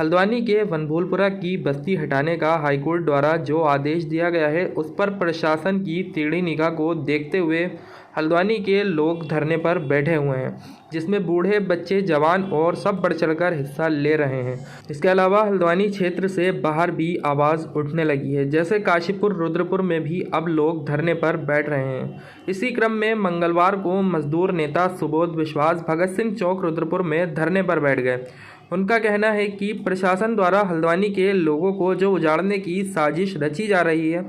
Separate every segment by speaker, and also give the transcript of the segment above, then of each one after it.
Speaker 1: हल्द्वानी के वनभूलपुरा की बस्ती हटाने का हाईकोर्ट द्वारा जो आदेश दिया गया है उस पर प्रशासन की टेढ़ी निगाह को देखते हुए हल्द्वानी के लोग धरने पर बैठे हुए हैं, जिसमें बूढ़े, बच्चे, जवान और सब बढ़ चढ़कर हिस्सा ले रहे हैं। इसके अलावा हल्द्वानी क्षेत्र से बाहर भी आवाज़ उठने लगी है, जैसे काशीपुर, रुद्रपुर में भी अब लोग धरने पर बैठ रहे हैं। इसी क्रम में मंगलवार को मजदूर नेता सुबोध विश्वास भगत सिंह चौक रुद्रपुर में धरने पर बैठ गए। उनका कहना है कि प्रशासन द्वारा हल्द्वानी के लोगों को जो उजाड़ने की साजिश रची जा रही है,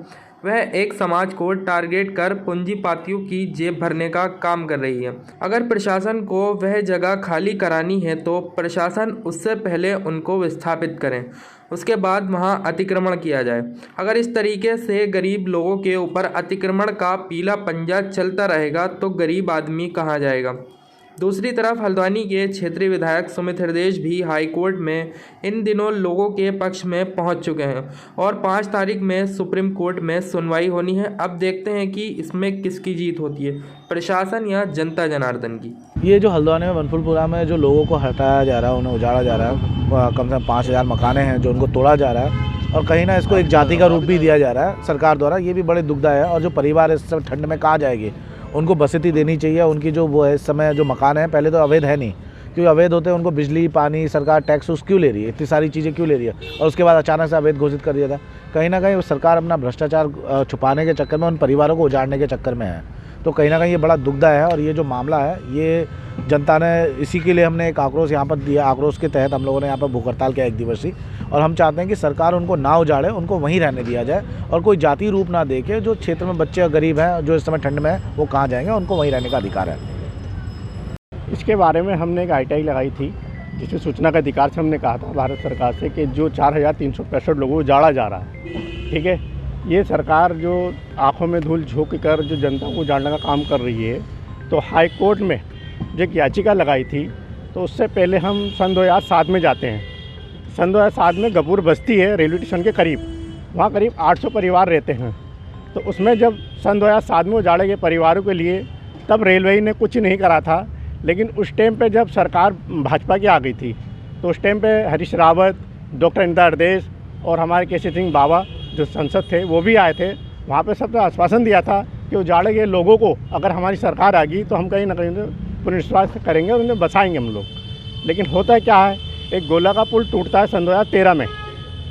Speaker 1: वह एक समाज को टारगेट कर पूंजीपतियों की जेब भरने का काम कर रही है। अगर प्रशासन को वह जगह खाली करानी है तो प्रशासन उससे पहले उनको विस्थापित करें, उसके बाद वहां अतिक्रमण किया जाए। अगर इस तरीके से गरीब लोगों के ऊपर अतिक्रमण का पीला पंजा चलता रहेगा तो गरीब आदमी कहाँ जाएगा। दूसरी तरफ हल्द्वानी के क्षेत्रीय विधायक सुमित हृदयेश भी हाईकोर्ट में इन दिनों लोगों के पक्ष में पहुंच चुके हैं और 5 तारीख में सुप्रीम कोर्ट में सुनवाई होनी है। अब देखते हैं कि इसमें किसकी जीत होती है, प्रशासन या जनता जनार्दन की।
Speaker 2: ये जो हल्द्वानी में वनभूलपुरा में जो लोगों को हटाया जा रहा है, उन्हें उजाड़ा जा रहा है, कम से कम 5000 मकाने हैं जो उनको तोड़ा जा रहा है और कहीं ना इसको एक जाति का रूप भी दिया जा रहा है सरकार द्वारा। ये भी बड़े दुखदायक है। और जो परिवार इस समय ठंड में कहाँ जाएगी, उनको बसती देनी चाहिए। उनकी जो वो है इस समय जो मकान है, पहले तो अवैध है नहीं, क्योंकि अवैध होते हैं उनको बिजली, पानी, सरकार टैक्स उस क्यों ले रही है, इतनी सारी चीज़ें क्यों ले रही है, और उसके बाद अचानक से अवैध घोषित कर दिया था। कहीं ना कहीं सरकार अपना भ्रष्टाचार छुपाने के चक्कर में उन परिवारों को उजाड़ने के चक्कर में है। तो कहीं ना कहीं ये बड़ा दुखदायक है। और ये जो मामला है, ये जनता ने, इसी के लिए हमने एक आक्रोश यहाँ पर दिया। आक्रोश के तहत हम लोगों ने यहाँ पर भूख हड़ताल किया 1 दिवसीय, और हम चाहते हैं कि सरकार उनको ना उजाड़े, उनको वहीं रहने दिया जाए और कोई जाति रूप ना देखे। जो क्षेत्र में बच्चे गरीब हैं, जो इस समय ठंड में है, वो कहाँ जाएंगे, उनको वहीं रहने का अधिकार है।
Speaker 3: इसके बारे में हमने एक ITI लगाई थी, जिसमें सूचना का अधिकार से हमने कहा था भारत सरकार से कि जो 4365 लोगों को उजाड़ा जा रहा है, ठीक है, ये सरकार जो आंखों में धूल झोंक कर जो जनता को उजाड़ने का काम कर रही है। तो हाई कोर्ट में जो एक याचिका लगाई थी, तो उससे पहले हम सन 2007 में जाते हैं। सन 2007 में गपूर बस्ती है रेलवे स्टेशन के करीब, वहाँ करीब 800 परिवार रहते हैं। तो उसमें जब सन 2007 में उजाड़े गए परिवारों के लिए, तब रेलवे ने कुछ नहीं करा था। लेकिन उस टाइम पे जब सरकार भाजपा की आ गई थी, तो उस टाइम पे हरीश रावत, डॉक्टर इंदिरा हृदयेश और हमारे केसी सिंह बाबा जो सांसद थे, वो भी आए थे। वहाँ पे सबने आश्वासन दिया था कि उजाड़े गए लोगों को अगर हमारी सरकार आ गई तो हम कहीं ना कहीं पुनर्विश्वास करेंगे और उन्हें बसाएंगे हम लोग। लेकिन होता है क्या है, एक गोला का पुल टूटता है सन 2013 में।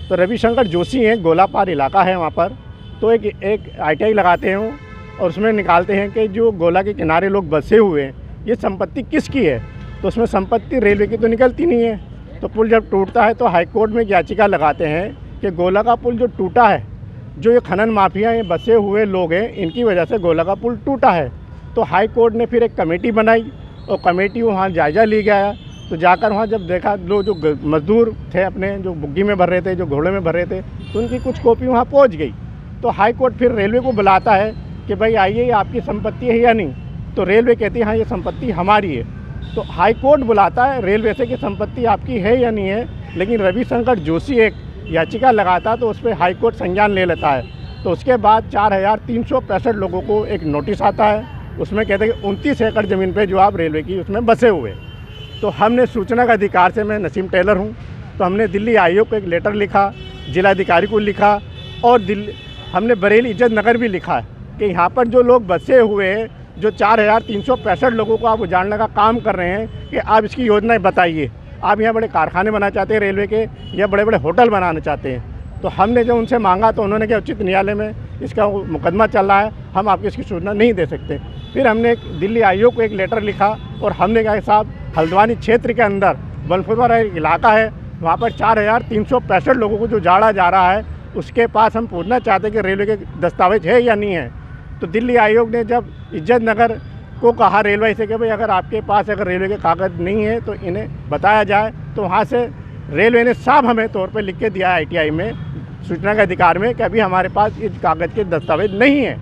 Speaker 3: तो रविशंकर जोशी हैं, गोलापार इलाका है वहाँ पर, तो एक ITI लगाते हैं और उसमें निकालते हैं कि जो गोला के किनारे लोग बसे हुए हैं, ये संपत्ति किसकी है। तो उसमें संपत्ति रेलवे की तो निकलती नहीं है। तो पुल जब टूटता है तो हाईकोर्ट में एक याचिका लगाते हैं कि गोला का पुल जो टूटा है, जो ये खनन माफिया ये बसे हुए लोग हैं, इनकी वजह से गोला का पुल टूटा है। तो हाई कोर्ट ने फिर एक कमेटी बनाई और कमेटी वहाँ जायज़ा ली गया। तो जाकर वहाँ जब देखा, लोग जो मजदूर थे अपने, जो बुग्गी में भर रहे थे, जो घोड़े में भर रहे थे, तो उनकी कुछ कॉपी वहाँ पहुँच गई। तो हाई कोर्ट फिर रेलवे को बुलाता है कि भाई आइए, ये आपकी संपत्ति है या नहीं। तो रेलवे कहती है हाँ ये संपत्ति हमारी है। तो हाई कोर्ट बुलाता है रेलवे से कि संपत्ति आपकी है या नहीं है। लेकिन रविशंकर जोशी एक याचिका लगाता, तो उस पर हाई कोर्ट संज्ञान ले लेता है। तो उसके बाद 4365 लोगों को एक नोटिस आता है, उसमें कहते हैं कि 29 एकड़ ज़मीन पे जो आप रेलवे की उसमें बसे हुए। तो हमने सूचना का अधिकार से, मैं नसीम टेलर हूँ, तो हमने दिल्ली आयोग को एक लेटर लिखा, जिलाधिकारी को लिखा, और हमने बरेली इज्जत नगर भी लिखा है कि यहाँ पर जो लोग बसे हुए हैं, जो 4365 लोगों को आप उजाड़ने का काम कर रहे हैं, कि आप इसकी योजनाएं बताइए। आप यहाँ बड़े कारखाने बनाना चाहते हैं रेलवे के, या बड़े बड़े होटल बनाना चाहते हैं। तो हमने जब उनसे मांगा तो उन्होंने कहा उच्च न्यायालय में इसका मुकदमा चल रहा है, हम आपको इसकी सूचना नहीं दे सकते। फिर हमने दिल्ली आयोग को एक लेटर लिखा और हमने कहा साहब, हल्द्वानी क्षेत्र के अंदर वनभूलपुरा इलाका है, वहाँ पर 4365 लोगों को जो उजाड़ा जा रहा है, उसके पास हम पूछना चाहते हैं कि रेलवे के दस्तावेज है या नहीं है। तो दिल्ली आयोग ने जब इज्जत नगर को कहा रेलवे से कि भाई अगर आपके पास अगर रेलवे के कागज़ नहीं है तो इन्हें बताया जाए, तो वहाँ से रेलवे ने साफ हमें तौर पे लिख के दिया ITI में, सूचना के अधिकार में, कि अभी हमारे पास इस कागज़ के दस्तावेज नहीं है।